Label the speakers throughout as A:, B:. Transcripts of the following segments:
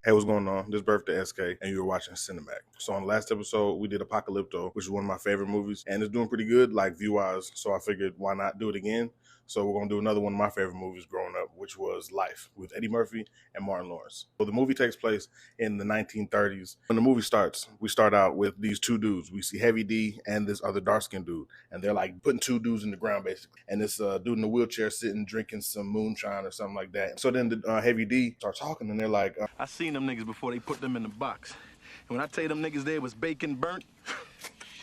A: Hey, what's going on? This birthday SK, and you're watching Cinemac. So on the last episode, we did Apocalypto, which is one of my favorite movies, and it's doing pretty good, like view-wise. So I figured, why not do it again? So we're gonna do another one of my favorite movies growing up, which was Life, with Eddie Murphy and Martin Lawrence. So the movie takes place in the 1930s. When the movie starts, we start out with these two dudes. We see Heavy D and this other dark-skinned dude, and they're like putting two dudes in the ground basically. And this dude in the wheelchair sitting drinking some moonshine or something like that. So then the Heavy D starts talking, and they're like,
B: I seen them niggas before they put them in the box. And when I tell you them niggas there was bacon burnt,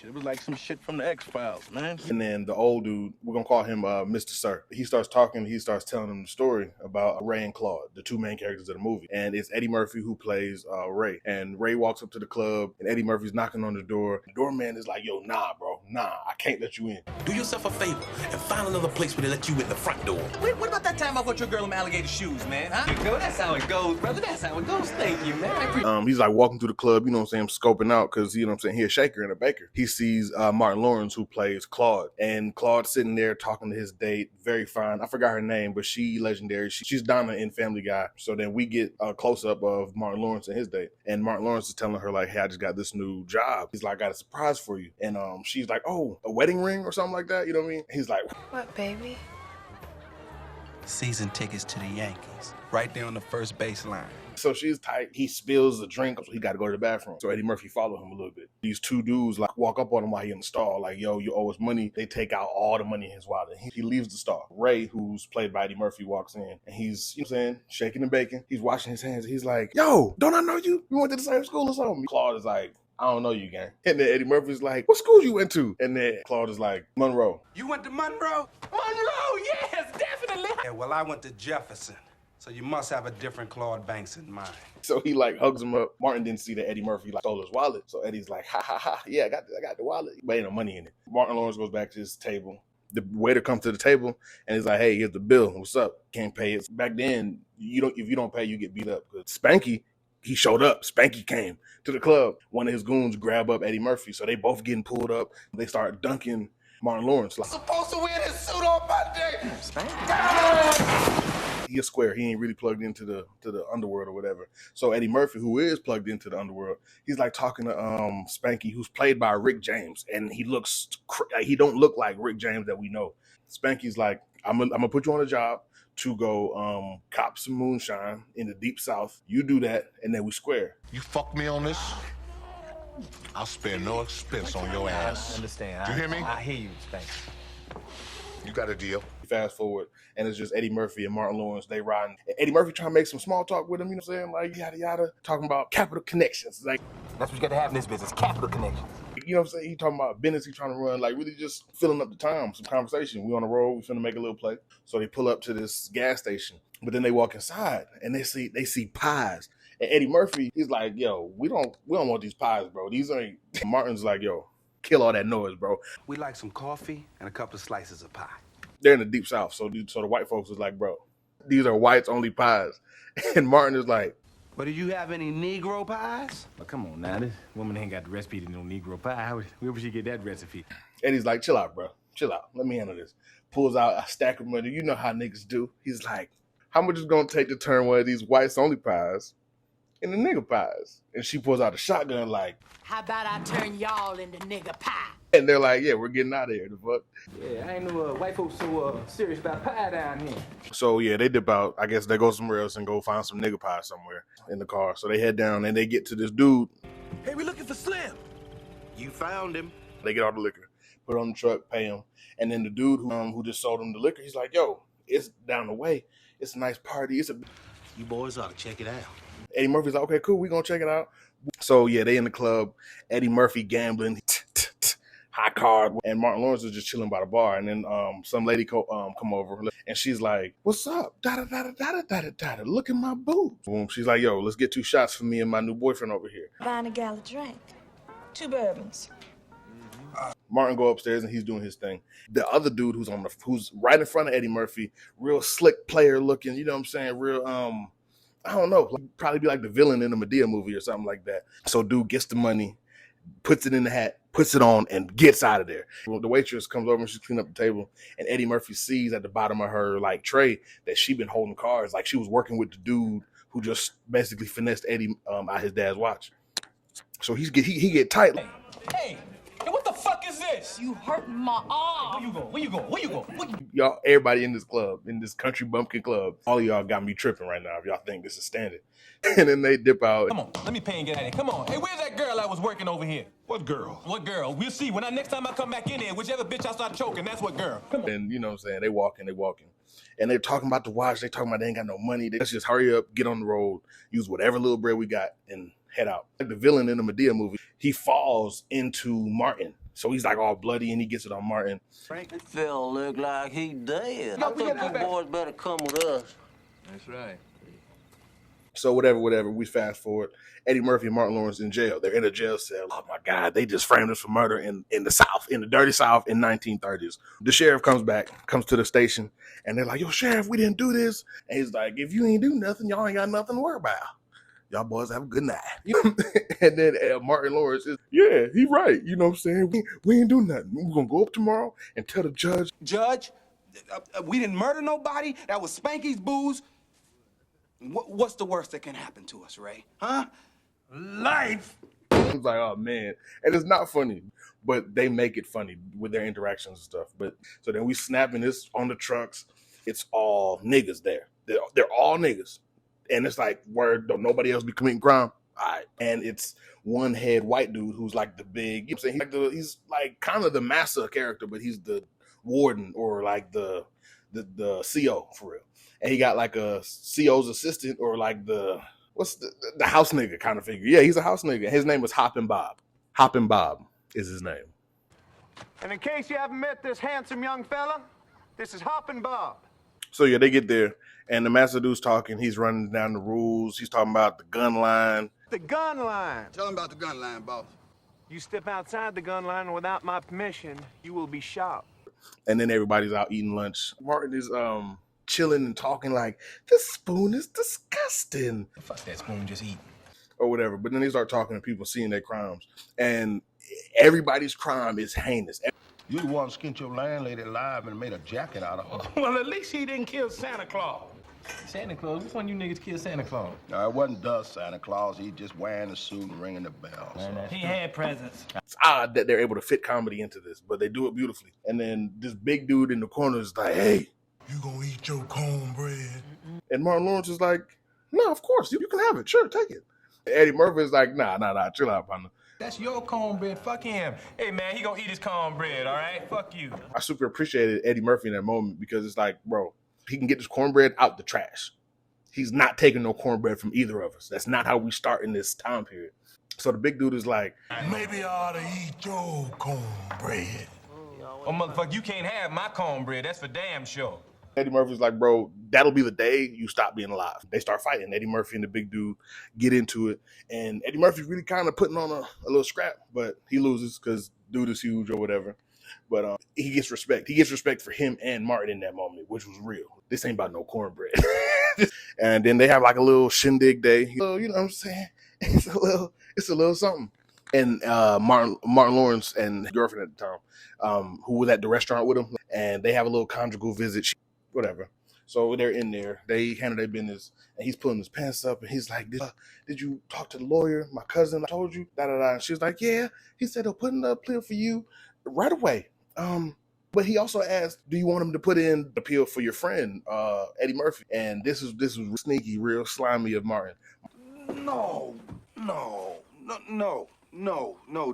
B: it was like some shit from the X-Files, man.
A: And then the old dude, we're gonna call him Mr. Sir. He starts talking, he starts telling them the story about Ray and Claude, the two main characters of the movie. And it's Eddie Murphy who plays Ray. And Ray walks up to the club, and Eddie Murphy's knocking on the door. The doorman is like, yo, nah, bro, nah, I can't let you in.
C: Do yourself a favor and find another place where they let you in the front door.
D: Wait, what about that time I bought your girl them alligator shoes, man, huh? You go, that's how it goes, brother, that's how it goes. Thank you, man.
A: He's like walking through the club, you know what I'm saying, scoping out, because, you know what I'm saying, he's a shaker and a baker. He sees Martin Lawrence, who plays Claude, and Claude's sitting there talking to his date, very fine. I forgot her name, but she legendary. She's Donna in Family Guy. So then we get a close-up of Martin Lawrence and his date, and Martin Lawrence is telling her like, hey, I just got this new job. He's like, I got a surprise for you. And she's like, oh, a wedding ring or something like that, you know what I mean? He's like,
E: what, baby?
C: Season tickets to the Yankees, right there on the first baseline.
A: So she's tight. He spills a drink, so he got to go to the bathroom. So Eddie Murphy followed him a little bit. These two dudes like walk up on him while he's in the stall, like, yo, you owe us money. They take out all the money in his wallet. He leaves the stall. Ray, who's played by Eddie Murphy, walks in, and he's, you know what I'm saying, shaking and baking. He's washing his hands. He's like, yo, don't I know you? We went to the same school or something. Claude is like, I don't know you, gang. And then Eddie Murphy's like, what school you went to? And then Claude is like, Monroe.
D: You went to Monroe? Monroe, yes, definitely.
F: Yeah, well, I went to Jefferson. So you must have a different Claude Banks in mind.
A: So he like hugs him up. Martin didn't see that Eddie Murphy like stole his wallet. So Eddie's like, ha ha ha, yeah, I got the wallet. But ain't no money in it. Martin Lawrence goes back to his table. The waiter comes to the table and he's like, hey, here's the bill. What's up? Can't pay it. Back then, if you don't pay, you get beat up. Spanky, he showed up. Spanky came to the club. One of his goons grab up Eddie Murphy. So they both getting pulled up. They start dunking Martin Lawrence. Like,
D: Supposed to wear this suit on my day.
A: He a square. He ain't really plugged into the underworld or whatever. So Eddie Murphy, who is plugged into the underworld, he's like talking to Spanky, who's played by Rick James, and he don't look like Rick James that we know. Spanky's like, I'm gonna put you on a job to go cop some moonshine in the deep south. You do that, and then we square.
G: You fuck me on this, I'll spare no expense on your ass.
D: I understand.
G: You hear me?
D: I hear you, Spanky.
G: You got a deal.
A: Fast forward, and it's just Eddie Murphy and Martin Lawrence. They riding. Eddie Murphy trying to make some small talk with him, you know what I'm saying? Like, yada, yada. Talking about capital connections. Like,
D: That's what you got to have in this business, capital connection.
A: you know what I'm saying? He talking about business he trying to run, like really just filling up the time, some conversation. We on the road, we finna make a little play. So they pull up to this gas station, but then they walk inside and they see pies. And Eddie Murphy, he's like, yo, we don't want these pies, bro. These ain't. Martin's like, yo, kill all that noise, bro.
F: We like some coffee and a couple of slices of pie.
A: They're in the deep south, so the white folks is like, bro, these are whites only pies. And Martin is like,
D: But do you have any Negro pies? Well, come on now, this woman ain't got the recipe to no Negro pie. Where would she get that recipe?
A: and he's like, chill out, bro, chill out. Let me handle this. Pulls out a stack of money. You know how niggas do. He's like, how much is it gonna take to turn one of these whites only pies into nigga pies? And she pulls out a shotgun like,
E: How about I turn y'all into nigga pie?
A: and they're like, yeah, we're getting out of here. The fuck?
D: Yeah, I ain't know white folks so serious about pie down here.
A: So yeah, they dip out. I guess they go somewhere else and go find some nigga pie somewhere in the car. So they head down and they get to this dude.
C: Hey, we looking for Slim. You found him.
A: They get all the liquor, put it on the truck, pay him. And then the dude who just sold him the liquor, he's like, yo, it's down the way. It's a nice party.
C: You boys ought to check it out.
A: Eddie Murphy's like, okay, cool, we gonna check it out. So yeah, they in the club. Eddie Murphy gambling, high card, and Martin Lawrence is just chilling by the bar. And then some lady come over, and she's like, "What's up? Da da da da da da da. Look at my boobs." Boom. She's like, "Yo, let's get 2 shots for me and my new boyfriend over here."
E: Buying a gal a drink. 2 bourbons.
A: Martin go upstairs and he's doing his thing. The other dude who's right in front of Eddie Murphy, real slick player looking, you know what I'm saying? Real I don't know, probably be like the villain in a Medea movie or something like that. So dude gets the money, puts it in the hat, puts it on, and gets out of there. Well, the waitress comes over and she's cleaning up the table, and Eddie Murphy sees at the bottom of her like tray that she been holding cards, like she was working with the dude who just basically finessed Eddie out his dad's watch. So he get tight.
D: Hey, what the fuck is this?
E: You hurting my arm.
D: Where you going?
A: Y'all, everybody in this club, in this country bumpkin club, all of y'all got me tripping right now if y'all think this is standard. And then they dip out.
D: Come on, let me pay and get at it. Come on. Hey, where's that girl that was working over here?
G: What girl?
D: What girl? We'll see. Next time I come back in there, whichever bitch I start choking, that's what girl. Come on.
A: And you know what I'm saying? They walking. And they're talking about the watch. They talking about they ain't got no money. Let's just hurry up, get on the road, use whatever little bread we got, and head out. Like the villain in the Medea movie, he falls into Martin. So he's like all bloody and he gets it on Martin.
H: That fella look like he dead. I think you boys better come with us.
B: That's right.
A: So whatever, we fast forward. Eddie Murphy and Martin Lawrence in jail. They're in a jail cell. Oh my God, they just framed us for murder in the South, in the dirty South in 1930s. The sheriff comes to the station, and they're like, yo, sheriff, we didn't do this. And he's like, if you ain't do nothing, y'all ain't got nothing to worry about. Y'all boys have a good night. And then Martin Lawrence is, yeah, he right. You know what I'm saying? We ain't do nothing. We're going to go up tomorrow and tell the judge.
F: Judge, we didn't murder nobody. That was Spanky's booze. What's the worst that can happen to us, Ray? Huh? Life.
A: I was like, oh man. And it's not funny, but they make it funny with their interactions and stuff. But so then we snapping this on the trucks. It's all niggas there. They're all niggas. And it's like, word, don't nobody else be committing crime. All right. And it's one head white dude who's like the big, you know what I'm saying? He's like kind of the massa character, but he's the warden or like the CO for real. And he got like a CO's assistant or like the house nigga kind of figure. Yeah, he's a house nigga. His name was Hoppin' Bob. Hoppin' Bob is his name.
I: And in case you haven't met this handsome young fella, this is Hoppin' Bob.
A: So yeah, they get there, and the master dude's talking. He's running down the rules. He's talking about the gun line.
I: The gun line.
C: Tell him about the gun line, boss.
I: You step outside the gun line without my permission, you will be shot.
A: And then everybody's out eating lunch. Martin is chilling and talking like, this spoon is disgusting.
D: Fuck that spoon, just eat.
A: Or whatever. But then they start talking to people seeing their crimes. And everybody's crime is heinous.
G: You the one skinned your landlady alive and made a jacket out of her.
B: Well, at least he didn't kill Santa Claus.
D: Santa Claus? Which one you niggas killed Santa Claus?
G: No, it wasn't the Santa Claus. He just wearing the suit and ringing the bell.
D: He had presents.
A: It's odd that they're able to fit comedy into this, but they do it beautifully. And then this big dude in the corner is like, hey,
C: You gonna eat your cornbread?
A: and Martin Lawrence is like, no, of course, you can have it. Sure, take it. Eddie Murphy is like, nah, chill out, partner.
D: That's your cornbread. Fuck him. Hey, man, he gonna eat his cornbread, all right? Fuck you.
A: I super appreciated Eddie Murphy in that moment because it's like, bro, he can get this cornbread out the trash. He's not taking no cornbread from either of us. That's not how we start in this time period. So the big dude is like,
C: Maybe I ought to eat your cornbread.
D: Oh, motherfucker, you can't have my cornbread. That's for damn sure.
A: Eddie Murphy's like, bro, that'll be the day you stop being alive. They start fighting. Eddie Murphy and the big dude get into it. And Eddie Murphy really kind of putting on a little scrap, but he loses because dude is huge or whatever. But he gets respect. He gets respect for him and Martin in that moment, which was real. This ain't about no cornbread. And then they have like a little shindig day. So, you know what I'm saying? It's a little something. And Martin Lawrence and his girlfriend at the time, who was at the restaurant with him, and they have a little conjugal visit. Whatever. So they're in there. They handle their business, and he's pulling his pants up, and he's like, "Did you talk to the lawyer? My cousin told you." Da da da. And she's like, "Yeah." He said he'll put in a plea for you right away. But he also asked, "Do you want him to put in the appeal for your friend, Eddie Murphy?" And this was sneaky, real slimy of Martin.
F: No,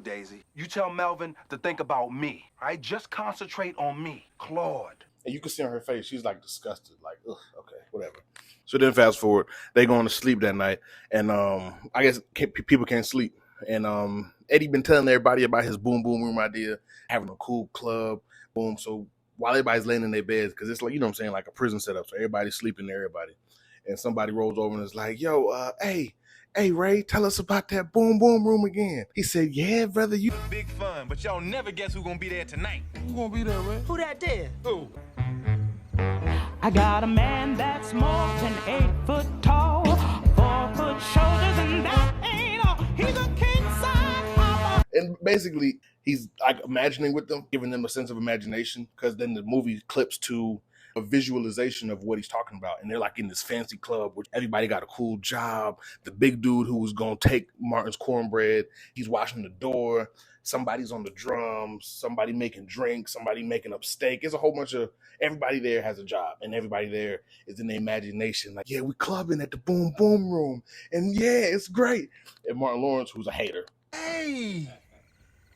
F: Daisy. You tell Melvin to think about me, all right? Just concentrate on me, Claude.
A: And you can see on her face, she's like disgusted, like, ugh, okay, whatever. So then fast forward, they going to sleep that night, and I guess people can't sleep. And Eddie been telling everybody about his boom boom room idea, having a cool club, boom. So while everybody's laying in their beds, because it's like, you know what I'm saying, like a prison setup, so everybody's sleeping there, everybody. And somebody rolls over and is like, yo, hey, Ray, tell us about that boom boom room again. He said, yeah, brother, you.
D: Big fun, but y'all never guess who's gonna be there tonight.
C: Who gonna be there, Ray?
E: Who that did?
D: Who?
J: I got a man that's more than 8 foot tall, 4 foot shoulders, and that ain't all. He's a king size hopper.
A: And basically, he's like imagining with them, giving them a sense of imagination, because then the movie clips to a visualization of what he's talking about. And they're like in this fancy club where everybody got a cool job. The big dude who was going to take Martin's cornbread, he's washing the door. Somebody's on the drums, somebody making drinks, somebody making up steak. It's a whole bunch of, everybody there has a job, and everybody there is in their imagination. Like, yeah, we clubbing at the Boom Boom Room, and yeah, it's great. And Martin Lawrence, who's a hater.
B: Hey,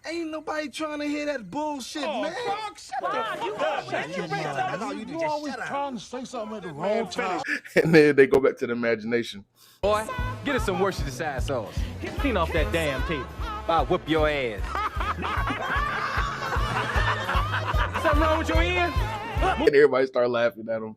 B: ain't nobody trying to hear that bullshit, man.
G: You always trying to say something at the wrong time.
A: And then they go back to the imagination.
D: Boy, get us some Worcestershire sauce. Clean off that damn table. I'll whip your ass. Something wrong with your ear?
A: And everybody start laughing at him.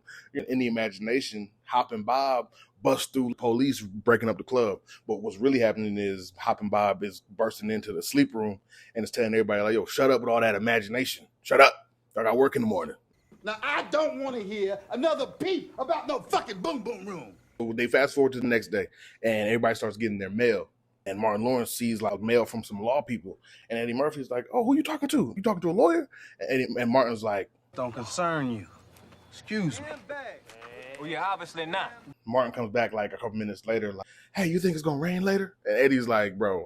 A: In the imagination, Hoppin' Bob busts through police breaking up the club. But what's really happening is Hoppin' Bob is bursting into the sleep room and is telling everybody, like, yo, shut up with all that imagination. Shut up. I got work in the morning.
B: Now, I don't want to hear another peep about no fucking Boom Boom Room.
A: They fast forward to the next day, and everybody starts getting their mail. And Martin Lawrence sees like mail from some law people. And Eddie Murphy's like, oh, who you talking to? You talking to a lawyer? And Martin's like,
B: don't concern you. Excuse me.
D: Well, yeah, obviously not.
A: Martin comes back like a couple minutes later, like, hey, you think it's gonna rain later? And Eddie's like, bro,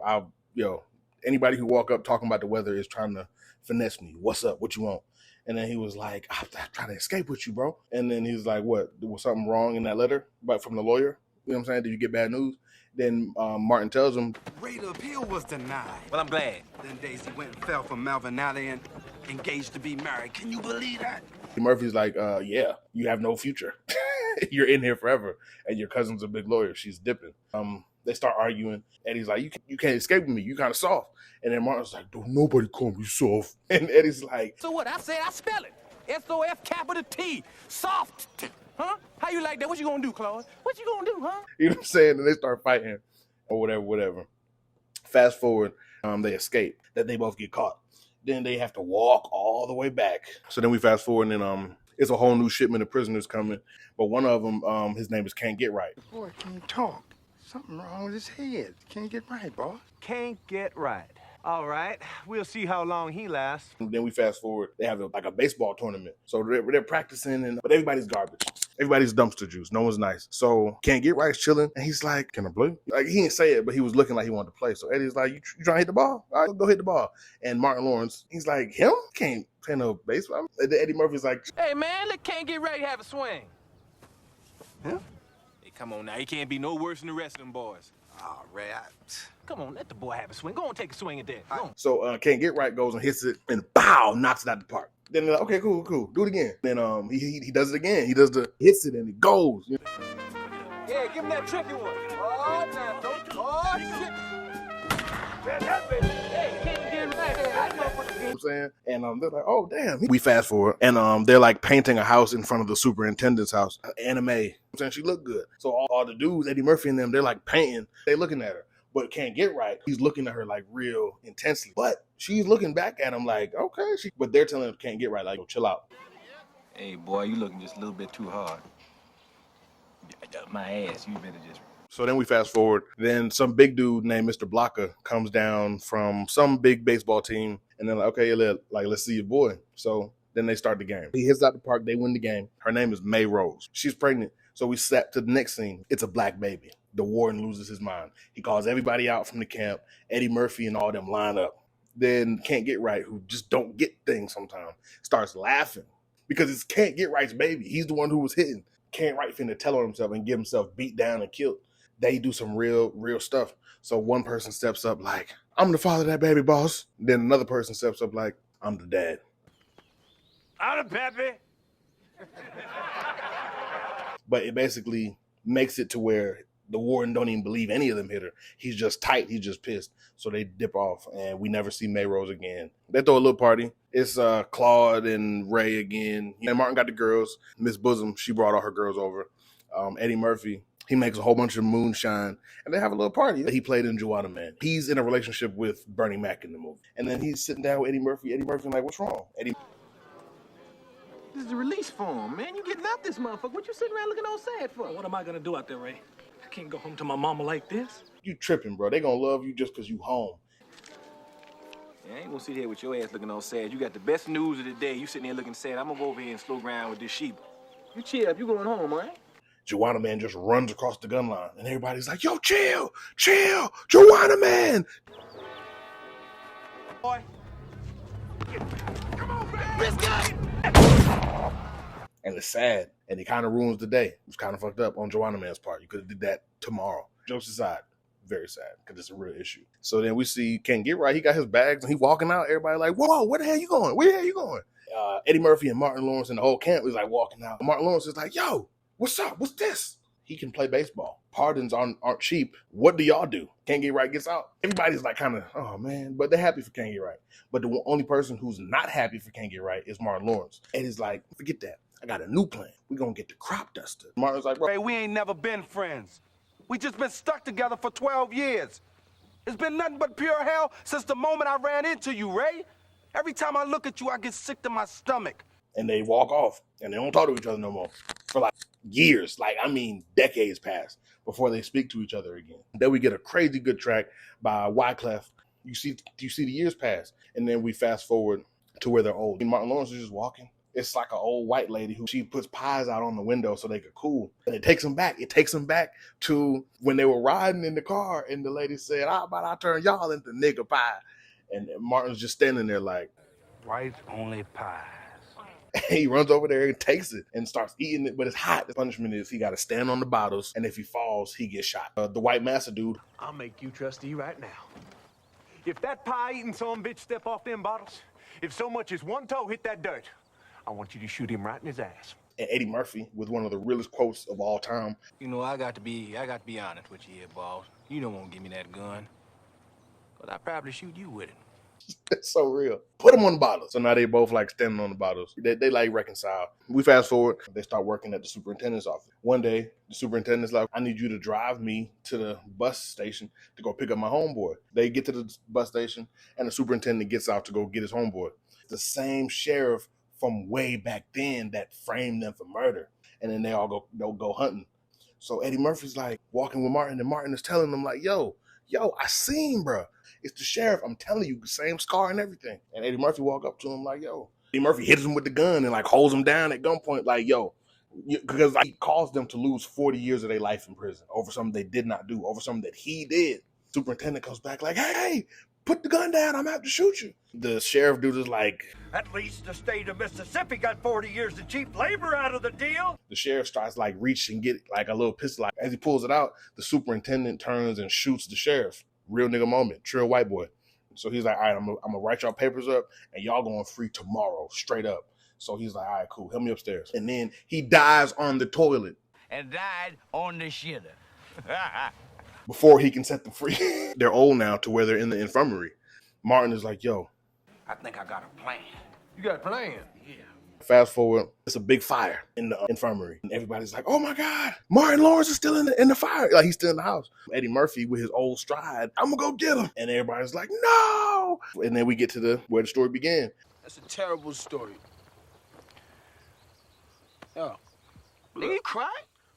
A: anybody who walk up talking about the weather is trying to finesse me. What's up? What you want? And then he was like, I'm trying to escape with you, bro. And then he's like, what? Was something wrong in that letter? But from the lawyer? You know what I'm saying? Did you get bad news? Then Martin tells him,
F: Rate of appeal was denied.
D: Well, I'm glad.
F: Then Daisy went and fell for Malvin Alley and engaged to be married. Can you believe that?
A: Murphy's like, yeah, you have no future. You're in here forever. And your cousin's a big lawyer. She's dipping. They start arguing. Eddie's like, you can't escape with me. You kind of soft. And then Martin's like, don't nobody call me soft. And Eddie's like,
D: so what? I said I spell it. S-O-F-capital-T. Soft. Huh? How you like that? What you gonna do, Claude? What you gonna do, huh?
A: You know what I'm saying? And they start fighting or whatever. Fast forward, they escape. That they both get caught. Then they have to walk all the way back. So then we fast forward and then it's a whole new shipment of prisoners coming. But one of them, his name is Can't Get Right.
B: The boy can't talk. Something wrong with his head. Can't get right, boss.
I: Can't get right. All right, we'll see how long he lasts.
A: And then we fast forward. They have a baseball tournament. So they're practicing, but everybody's garbage. Everybody's dumpster juice. No one's nice. So Can't Get Right's chilling, and he's like, can I play? Like, he didn't say it, but he was looking like he wanted to play. So Eddie's like, you trying to hit the ball? All right, go hit the ball. And Martin Lawrence, he's like, him? Can't play no baseball. And then Eddie Murphy's like,
D: hey, man, let Can't Get Right have a swing.
F: Yeah?
D: Hey, come on now. He can't be no worse than the rest of them boys.
F: Oh, Ray,
D: Come on, let the boy have a swing. Go on, take a swing at that. Go on.
A: So Can't Get Right goes and hits it, and pow, knocks it out the park. Then they're like, okay, cool, do it again. Then he does it again. He hits it and it goes. You know?
D: Yeah, give him that tricky one. Oh, now, don't. Oh, shit. Hey, Can't Get Right.
A: You know what I'm saying? And they're like, oh, damn. We fast forward, and they're like painting a house in front of the superintendent's house. Anime. I'm saying she looked good. So all the dudes, Eddie Murphy and them, they're like painting. They looking at her. But Can't Get Right, he's looking at her like real intensely. But she's looking back at him like, okay. But they're telling him Can't Get Right, like, yo, chill out.
D: Hey, boy, you looking just a little bit too hard. My ass, you better just...
A: So then we fast forward. Then some big dude named Mr. Blocker comes down from some big baseball team. And they're like, okay, let's see your boy. So then they start the game. He hits out the park. They win the game. Her name is May Rose. She's pregnant. So we sat to the next scene. It's a black baby. The warden loses his mind. He calls everybody out from the camp. Eddie Murphy and all them line up. Then Can't Get Right, who just don't get things sometimes, starts laughing because it's Can't Get Right's baby. He's the one who was hitting. Can't Right finna tell on himself and get himself beat down and killed. They do some real stuff. So one person steps up like, I'm the father of that baby, boss. Then another person steps up like, I'm the dad.
I: I'm the pappy.
A: But it basically makes it to where the warden don't even believe any of them hit her. He's just tight. He's just pissed. So they dip off, and we never see May Rose again. They throw a little party. It's Claude and Ray again. And Martin got the girls. Miss Bosom, she brought all her girls over. Eddie Murphy, he makes a whole bunch of moonshine, and they have a little party. He played in Juana Man. He's in a relationship with Bernie Mac in the movie. And then he's sitting down with Eddie Murphy. Eddie Murphy's like, what's wrong? Eddie...
D: This is the release form, man. You getting out this motherfucker. What you sitting around looking all sad for?
K: What am I gonna do out there, Ray? I can't go home to my mama like this.
A: You tripping, bro. They gonna love you just because you home.
D: Yeah, I ain't gonna sit here with your ass looking all sad. You got the best news of the day. You sitting there looking sad. I'm gonna go over here and slow ground with this sheep. You chill. You going home, man?
A: Joanna Man just runs across the gun line, and everybody's like, yo, chill, Joanna Man.
D: Boy. Come on, man. Let's go.
A: And it's sad, and it kind of ruins the day. It was kind of fucked up on Joanna Man's part. You could have did that tomorrow. Jokes aside, very sad, because it's a real issue. So then we see Can't Get Right. He got his bags, and he walking out. Everybody like, whoa, where the hell you going? Where the hell you going? Eddie Murphy and Martin Lawrence and the whole camp is like walking out. Martin Lawrence is like, yo, what's up? What's this? He can play baseball. Pardons aren't cheap. What do y'all do? Can't Get Right gets out. Everybody's like kind of, oh man, but they're happy for Can't Get Right. But the only person who's not happy for Can't Get Right is Martin Lawrence. Eddie's like, forget that. I got a new plan. We're going to get the crop duster. Martin's like, bro.
F: Hey, we ain't never been friends. We just been stuck together for 12 years. It's been nothing but pure hell since the moment I ran into you, Ray. Every time I look at you, I get sick to my stomach.
A: And they walk off, and they don't talk to each other no more for like years. Like, I mean, decades pass before they speak to each other again. Then we get a crazy good track by Wyclef. You see the years pass, and then we fast forward to where they're old. And Martin Lawrence is just walking. It's like an old white lady who she puts pies out on the window so they could cool. And it takes them back. It takes them back to when they were riding in the car, and the lady said, how about I turn y'all into nigger pie? And Martin's just standing there like,
F: White only pies.
A: He runs over there and takes it and starts eating it, but it's hot. The punishment is he got to stand on the bottles, and if he falls, he gets shot. The white massa dude.
I: I'll make you trustee right now. If that pie-eating son bitch step off them bottles, if so much as one toe hit that dirt, I want you to shoot him right in his ass.
A: And Eddie Murphy with one of the realest quotes of all time.
B: You know, I got to be honest with you here, boss. You don't want to give me that gun, but I'd probably shoot you with it.
A: It's so real. Put them on the bottles. So now they both like standing on the bottles. They like reconcile. We fast forward. They start working at the superintendent's office. One day, the superintendent's like, I need you to drive me to the bus station to go pick up my homeboy. They get to the bus station, and the superintendent gets out to go get his homeboy. The same sheriff from way back then that framed them for murder. And then they'll go hunting. So Eddie Murphy's like walking with Martin, and Martin is telling them like, yo, I seen, bro. It's the sheriff. I'm telling you, same scar and everything. And Eddie Murphy walk up to him like, yo. Eddie Murphy hits him with the gun and like holds him down at gunpoint like, yo. Because like, he caused them to lose 40 years of their life in prison over something they did not do, over something that he did. Superintendent comes back like, hey, put the gun down. I'm about to shoot you. The sheriff dude is like,
L: at least the state of Mississippi got 40 years of cheap labor out of the deal.
A: The sheriff starts like reach and get like a little pistol. Like, as he pulls it out, the superintendent turns and shoots the sheriff. Real nigga moment, trill white boy. So he's like, all right, I'm gonna write y'all papers up and y'all going free tomorrow, straight up. So he's like, all right, cool, help me upstairs. And then he dies on the toilet.
L: And died on the shitter.
A: Before he can set them free. They're old now to where they're in the infirmary. Martin is like, yo.
F: I think I got a plan.
D: You got a plan?
F: Yeah.
A: Fast forward, it's a big fire in the infirmary. And everybody's like, oh my God, Martin Lawrence is still in the fire. Like, he's still in the house. Eddie Murphy with his old stride, I'm gonna go get him. And everybody's like, no. And then we get to where the story began.
D: That's a terrible story. Oh. Nigga, you cry?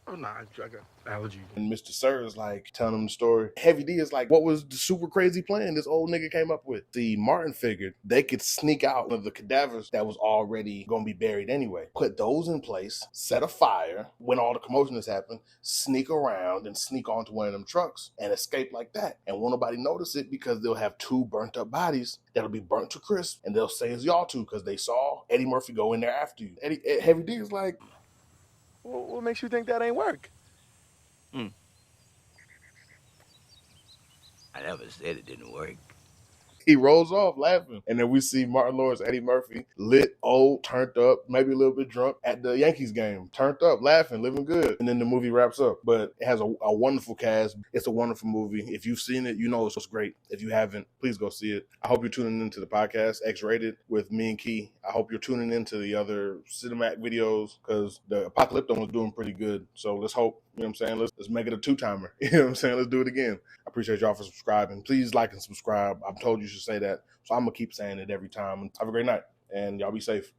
D: Oh, nah, I got allergies.
A: And Mr. Sir is like telling him the story. Heavy D is like, what was the super crazy plan this old nigga came up with? See, Martin figured they could sneak out one of the cadavers that was already going to be buried anyway. Put those in place, set a fire when all the commotion has happened, sneak around and sneak onto one of them trucks and escape like that. And won't nobody notice it because they'll have two burnt up bodies that'll be burnt to crisp. And they'll say it's y'all two because they saw Eddie Murphy go in there after you. Heavy D is like,
D: what makes you think that ain't work?
L: I never said it didn't work.
A: He rolls off laughing. And then we see Martin Lawrence, Eddie Murphy, lit, old, turned up, maybe a little bit drunk at the Yankees game. Turned up, laughing, living good. And then the movie wraps up. But it has a wonderful cast. It's a wonderful movie. If you've seen it, you know it's great. If you haven't, please go see it. I hope you're tuning into the podcast, X-Rated, with me and Key. I hope you're tuning into the other Cinemac videos because the Apocalypto was doing pretty good. So let's hope, you know what I'm saying? Let's make it a two-timer. You know what I'm saying? Let's do it again. I appreciate y'all for subscribing. Please like and subscribe. I've told you should say that. So I'm going to keep saying it every time. Have a great night, and y'all be safe.